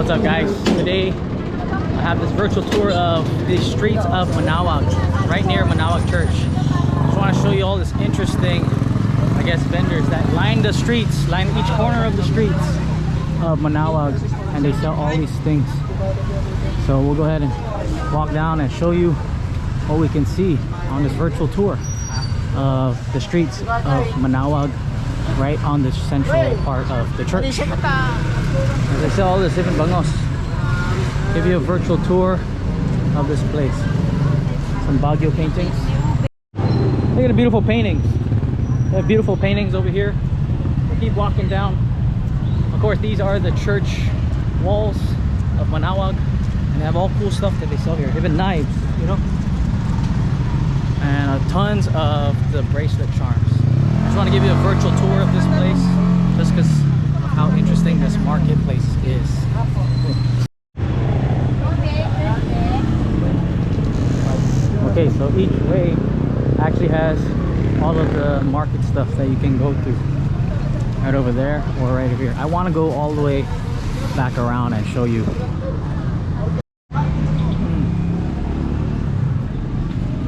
What's up, guys? Today I have this virtual tour of the streets of Manaoag, right near Manaoag Church. Just want to show you all this interesting, I guess, vendors that line the streets, line each corner of the streets of Manaoag, and they sell all these things. So we'll go ahead and walk down and show you what we can see on this virtual tour of the streets of Manaoag, right on the central part of the church. As I sell all this different bangos, give you a virtual tour of this place. Some Baguio paintings. Look at the beautiful paintings. They have beautiful paintings over here. We'll keep walking down. Of course, these are the church walls of Manaoag, and they have all cool stuff that they sell here. Even knives, you know, and tons of the bracelet charms. I just want to give you a virtual tour of this place, just because of how interesting this marketplace is. Okay, so each way actually has all of the market stuff that you can go through, right over there or right over here. I want to go all the way back around and show you.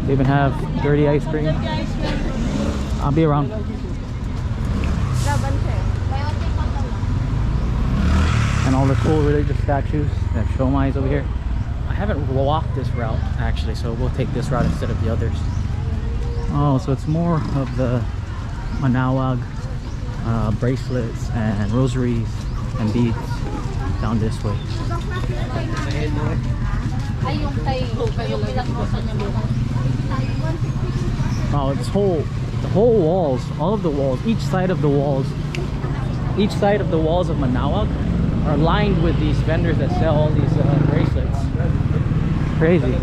They even have dirty ice cream. I'll be around. And all the cool religious statues that Shomai is over here. I haven't walked this route actually, so we'll take this route instead of the others. Oh, so it's more of the Manaoag bracelets and rosaries and beads down this way. Oh, the whole walls, all of the walls, each side of the walls of Manaoag are lined with these vendors that sell all these bracelets. Crazy.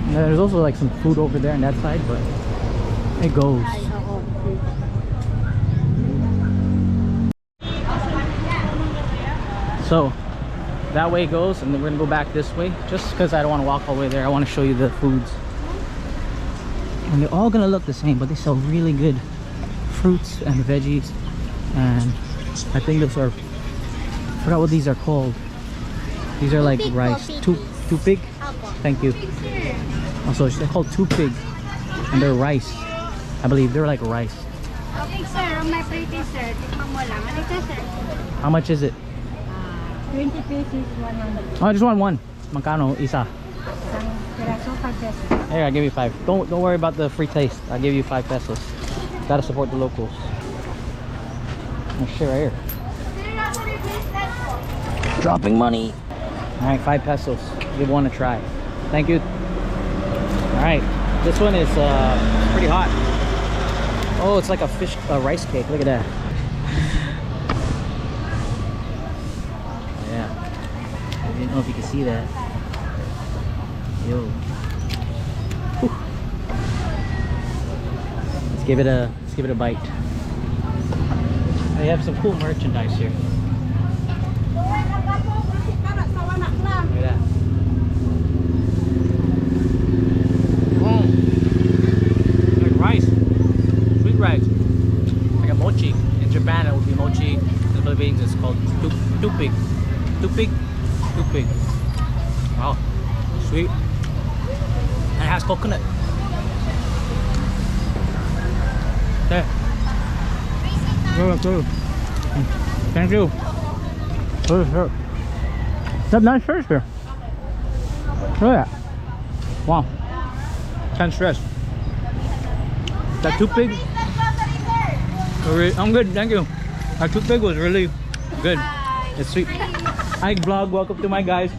And there's also like some food over there on that side, but it goes. So that way it goes, and then we're gonna go back this way just because I don't want to walk all the way there. I want to show you the foods, and they're all gonna look the same, but they sell really good fruits and veggies. And I think those are, I forgot what these are called. These are like rice. Tupig? Thank you. Also, they're called tupig, and they're rice. I believe they're like rice. Okay, sir. My pretty sir. How much is it? 20 pesos, 100. Oh, I just want one. Magkano isa? Here, I'll give you 5. Don't worry about the free taste. I'll give you 5 pesos. Gotta support the locals. Oh shit, right here. Dropping money. Alright, 5 pesos. Give one a try. Thank you. Alright, this one is pretty hot. Oh, it's like a fish rice cake. Look at that. Yeah. I didn't know if you can see that. Yo. Whew. Let's give it a bite. They have some cool merchandise here. Look at that. Wow. Like rice. Sweet rice. Like a mochi. In Japan it would be mochi. In the Philippines it's called tupig. Tupig. Tupig. Wow. Sweet. And it has coconut. There. Thank you. That's nice fish here. Look at that. Wow. Can't stress. That tupig. I'm good, thank you. That tupig was really good. It's sweet. Hi vlog, welcome to my guys.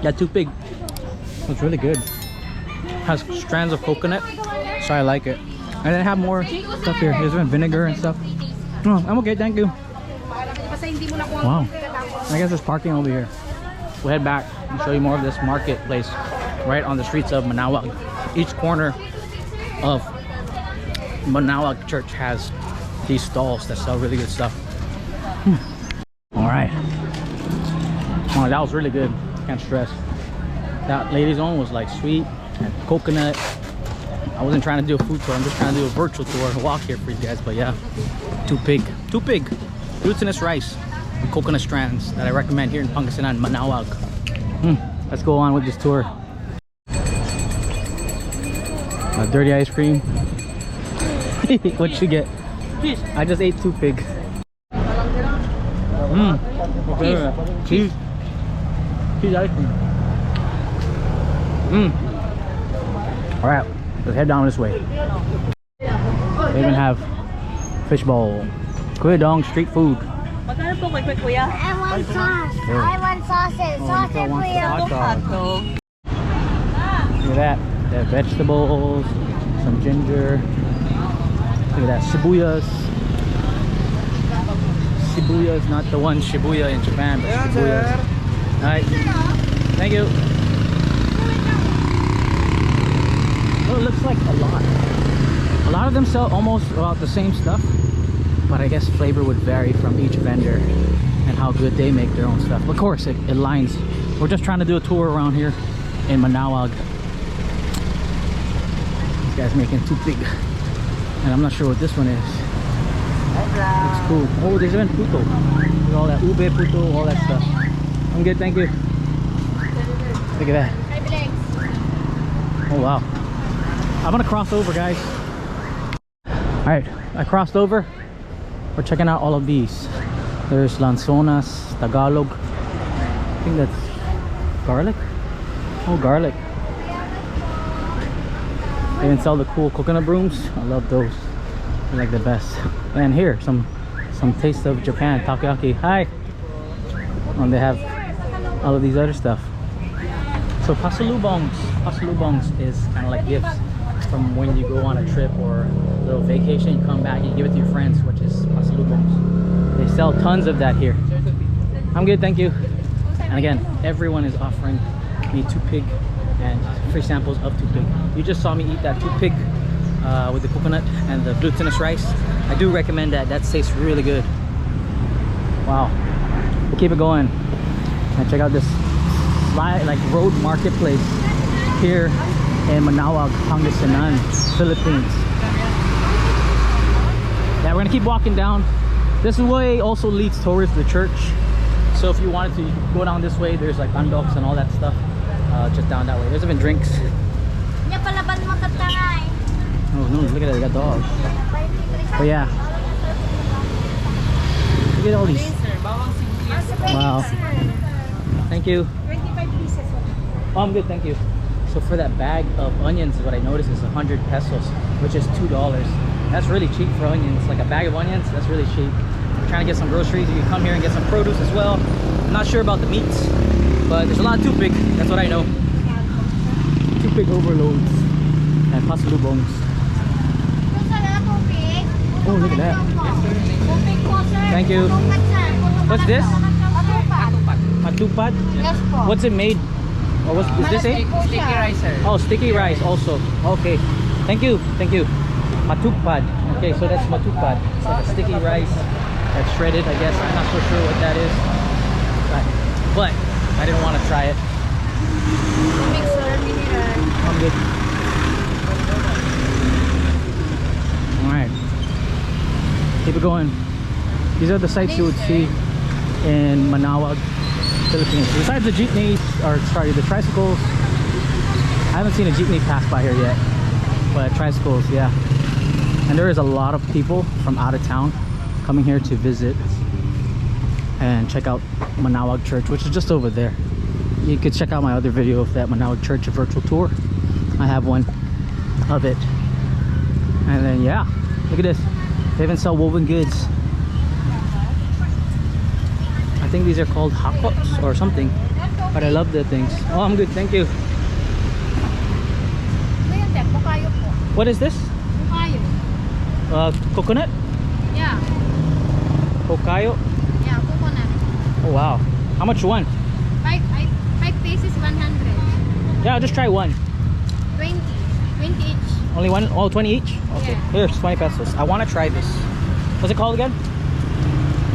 That tupig was really good. Has strands of coconut, so I like it. And then have more stuff here. There's even vinegar and stuff. Oh, I'm okay, thank you. Wow. I guess there's parking over here. We'll head back and show you more of this marketplace right on the streets of Manaoag. Each corner of Manaoag Church has these stalls that sell really good stuff. Alright. Oh, that was really good. Can't stress. That lady's own was like sweet and coconut. I wasn't trying to do a food tour. I'm just trying to do a virtual tour, a walk here for you guys. But yeah, too big. Glutinous rice and coconut strands that I recommend here in Pangasinan, Manaoag. Let's go on with this tour. Dirty ice cream. What'd you get? I just ate too big. Cheese ice cream. All right, let's head down this way. They even have fish bowl. Kuya Dong street food. I want sauce. I want sauces. Sausage, please. Look at that. They have vegetables, some ginger. Look at that, shibuyas. Shibuya is not the one Shibuya in Japan, but Shibuyas. Alright, thank you. Well, it looks like a lot. A lot of them sell almost about the same stuff, but I guess flavor would vary from each vendor and how good they make their own stuff. Of course, it aligns. We're just trying to do a tour around here in Manaoag. This guy's making too big, and I'm not sure what this one is. Looks cool. Oh, there's even puto. There's all that ube puto, all that stuff. I'm good, thank you. Look at that. Oh wow. I'm gonna cross over, guys. Alright, I crossed over. We're checking out all of these. There's lanzonas, Tagalog. I think that's garlic. Oh, garlic. They even sell the cool coconut brooms. I love those. They're like the best. And here, some taste of Japan, takoyaki. Hi. And they have all of these other stuff. So pasalubongs is kind of like gifts from when you go on a trip or a little vacation. You come back, you give it to your friends, which is pasalubongs. They sell tons of that here. I'm good, thank you. And again, everyone is offering me tupig and free samples of tupig. You just saw me eat that tupig with the coconut and the glutinous rice. I do recommend that. That tastes really good. Wow. We'll keep it going and check out this like road marketplace here in Manaoag, Pangasinan, Philippines. Yeah, we're gonna keep walking down. This way also leads towards the church. So if you wanted to go down this way, there's like undoks and all that stuff just down that way. There's even drinks. Oh no, look at that, they got dogs. But yeah, look at all these. Wow. Thank you. 25 pieces. Oh, I'm good, thank you. So for that bag of onions, what I noticed is 100 pesos, which is $2. That's really cheap for onions. Like a bag of onions, that's really cheap. If you're trying to get some groceries, you can come here and get some produce as well. I'm not sure about the meats, but there's a lot of tupig. That's what I know. Tupig overloads and pasalubongs. Oh, look at that. Thank you. What's this? Matupad? Yes, po. What's it made? Or what's, is this it? Sticky rice, sir. Oh, sticky rice also. Okay. Thank you. Thank you. Matupad. Okay, so that's matupad. It's like a sticky rice that's shredded, I guess. I'm not so sure what that is. But I didn't want to try it. I'm good. Alright. Keep it going. These are the sights you would see in Manaoag, Philippines. Besides the jeepneys, or sorry, the tricycles. I haven't seen a jeepney pass by here yet, but tricycles, yeah. And there is a lot of people from out of town coming here to visit and check out Manaoag Church, which is just over there. You could check out my other video of that Manaoag Church virtual tour. I have one of it. And then yeah, look at this. They even sell woven goods. I think these are called hakots or something, but I love the things. Oh, I'm good, thank you. What is this? Coconut? Yeah. Hokayo? Yeah, coconut. Oh wow. How much one? 5 pieces, 100. Yeah, I'll just try one. 20. 20 each. Only one? Oh, 20 each? Okay. Yeah. Here's 20 pesos. I want to try this. What's it called again?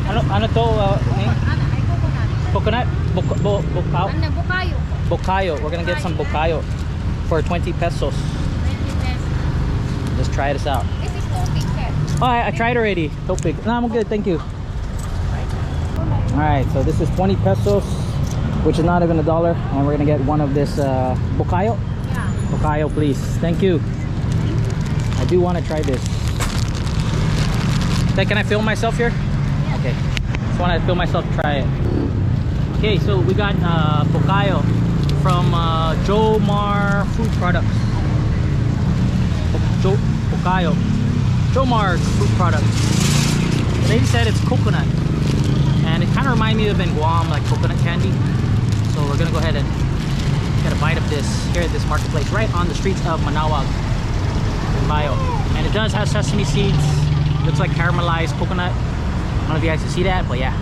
Ano to name? Coconut. Coconut? Bokao? Bukayo. Bokayo. We're gonna get some bokayo for 20 pesos. 20 pesos. try this out. This is toothpick, sir. Oh, I tried already. Topik. No, I'm good, thank you. Alright, so this is 20 pesos, which is not even $1, and we're gonna get one of this bocayo. Yeah. Bocayo, please. Thank you. I do want to try this. Okay, can I film myself here? Yeah. Okay. Just want to film myself try it. Okay, so we got bocayo from Jomar Food Products. Bocayo. Jomar Food Products. They said it's coconut, and it kind of reminds me of in Guam, like coconut candy. So we're gonna go ahead and get a bite of this here at this marketplace, right on the streets of Manaoag, Mayo. And it does have sesame seeds. Looks like caramelized coconut. I don't know if you guys can see that, but yeah,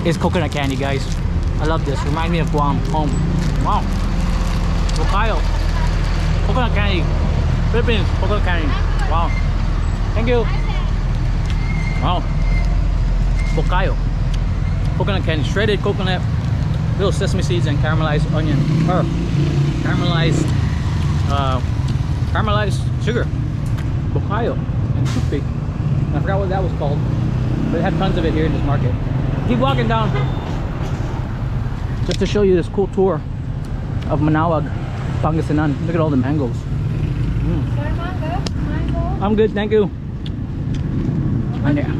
it's coconut candy, guys. I love this. Remind me of Guam home. Wow. Bocayo. Coconut candy. Philippines coconut candy. Wow. Thank you. Wow. Bocayo. Coconut candy. Shredded coconut, little sesame seeds, and caramelized onion. Or caramelized sugar. Bocayo and toothpick. I forgot what that was called, but it had tons of it here in this market. Keep walking down just to show you this cool tour of Manaoag, Pangasinan. Look at all the mangoes. Mango? I'm good, thank you. And yeah,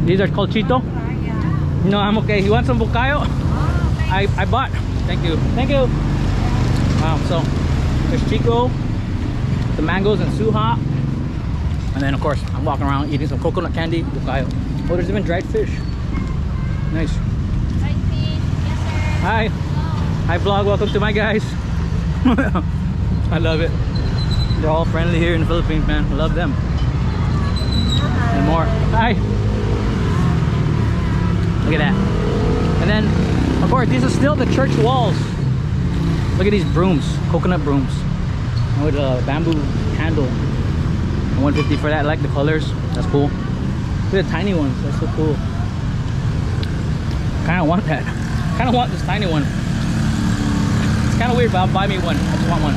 these are called Chito. No, I'm okay. You want some bocayo? I bought. Thank you. Thank you. Wow, so there's Chico, the mangoes and suha. And then of course I'm walking around eating some coconut candy, bocayo. Oh, there's even dried fish. Nice. Dried fish. Yes, sir. Hi. Hi vlog, welcome to my guys. I love it. They're all friendly here in the Philippines, man. I love them. And more. Hi. Look at that. And then of course these are still the church walls. Look at these brooms, coconut brooms with a bamboo handle. And 150 for that. I like the colors. That's cool. Look at the tiny ones. That's so cool. Kind of want that. Kind of want this tiny one. It's kind of weird, but I'll buy me one. I just want one.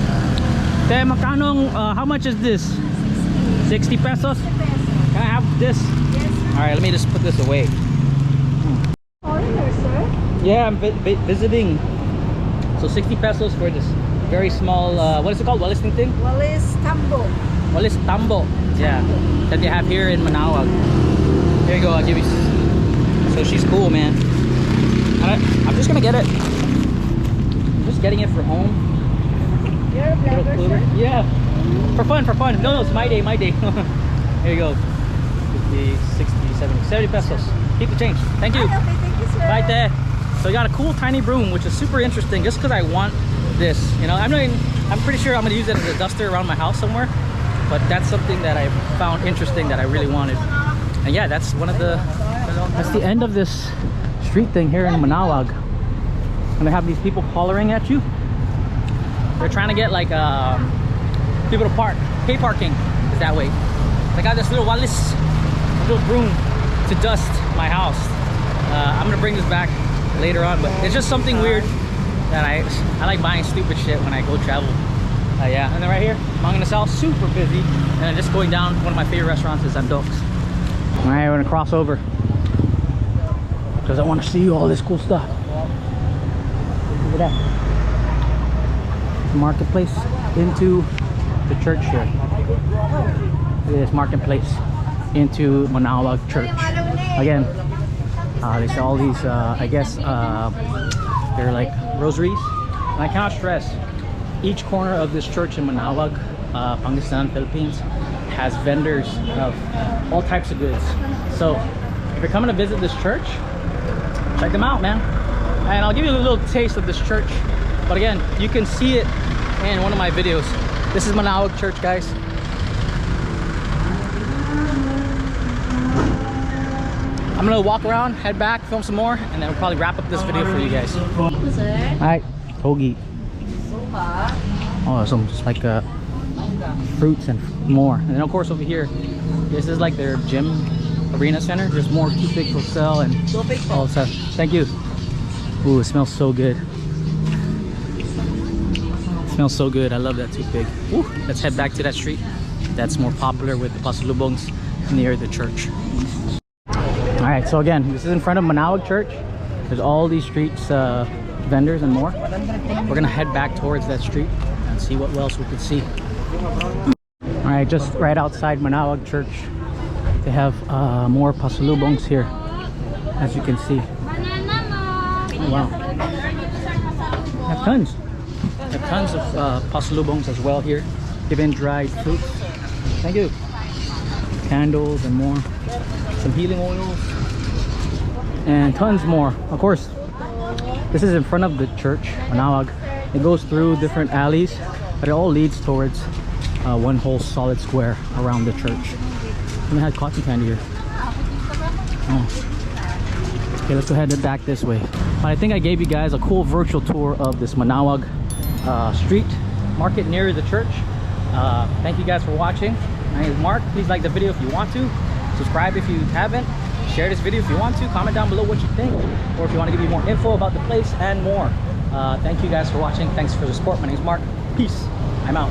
Te, makanong, how much is this? 60 pesos? Can I have this? Yes, sir. Alright, let me just put this away. Foreigner, sir? Yeah, I'm visiting. So 60 pesos for this very small, what is it called? Walis thing? Walis Tambo. Walis tambo. Yeah, that they have here in Manaoag. Here you go, I'll give you. So she's cool, man. I'm just gonna get it. I'm just getting it for home. You're a vlogger, sir? Yeah, for fun, for fun. No, it's my day, my day. Here you go. 50, 60, 70 pesos. Keep the change. Thank you. Okay, thank you, sir. Bye, Te. So you got a cool tiny broom, which is super interesting just because I want this. You know, I'm pretty sure I'm gonna use it as a duster around my house somewhere, but that's something that I found interesting that I really wanted. And yeah, that's the end of this street thing here in Manaoag. And they have these people hollering at you. They're trying to get like people to park. Pay parking is that way. They got this little walis, little broom to dust my house. I'm gonna bring this back later on, but it's just something weird that I like buying stupid shit when I go travel. Yeah, and then right here, Mang Inasal, super busy. And then just going down, one of my favorite restaurants is Andok's. All right, we're gonna cross over because I want to see all this cool stuff. Look at that. Marketplace into the church here. Look at this marketplace into Manaoag Church. Again, they sell all these, I guess, they're like rosaries. And I cannot stress, each corner of this church in Manaoag, Pangasinan, Philippines, has vendors of all types of goods. So if you're coming to visit this church, check them out, man. And I'll give you a little taste of this church. But again, you can see it in one of my videos. This is Manaoag Church, guys. I'm gonna walk around, head back, film some more, and then we'll probably wrap up this video for you guys. Alright, togi. Oh, some just like fruits and more. And then of course over here, this is like their gym arena center. There's more toothpick for sale and all stuff. Thank you. Ooh, it smells so good. It Smells so good. I love that toothpick. Woo. Let's head back to that street that's more popular with the pasalubongs near the church. All right, so again, this is in front of Manaoag Church. There's all these streets, vendors and more. We're gonna head back towards that street and see what else we could see. All right, just right outside Manaoag Church, they have more pasalubongs here, as you can see. Oh, wow. They have tons. They have tons of pasalubongs as well here. Even dried fruits. Thank you. Candles and more. Some healing oils. And tons more. Of course, this is in front of the church, Manaoag. It goes through different alleys, but it all leads towards one whole solid square around the church. And they had cotton candy here. Oh. Okay, let's go ahead and back this way. But I think I gave you guys a cool virtual tour of this Manaoag street market near the church. Thank you guys for watching. My name is Mark. Please like the video if you want to. Subscribe if you haven't. Share this video if you want to. Comment down below what you think, or if you want to give me more info about the place and more. Thank you guys for watching. Thanks for the support. My name is Mark. Peace. I'm out.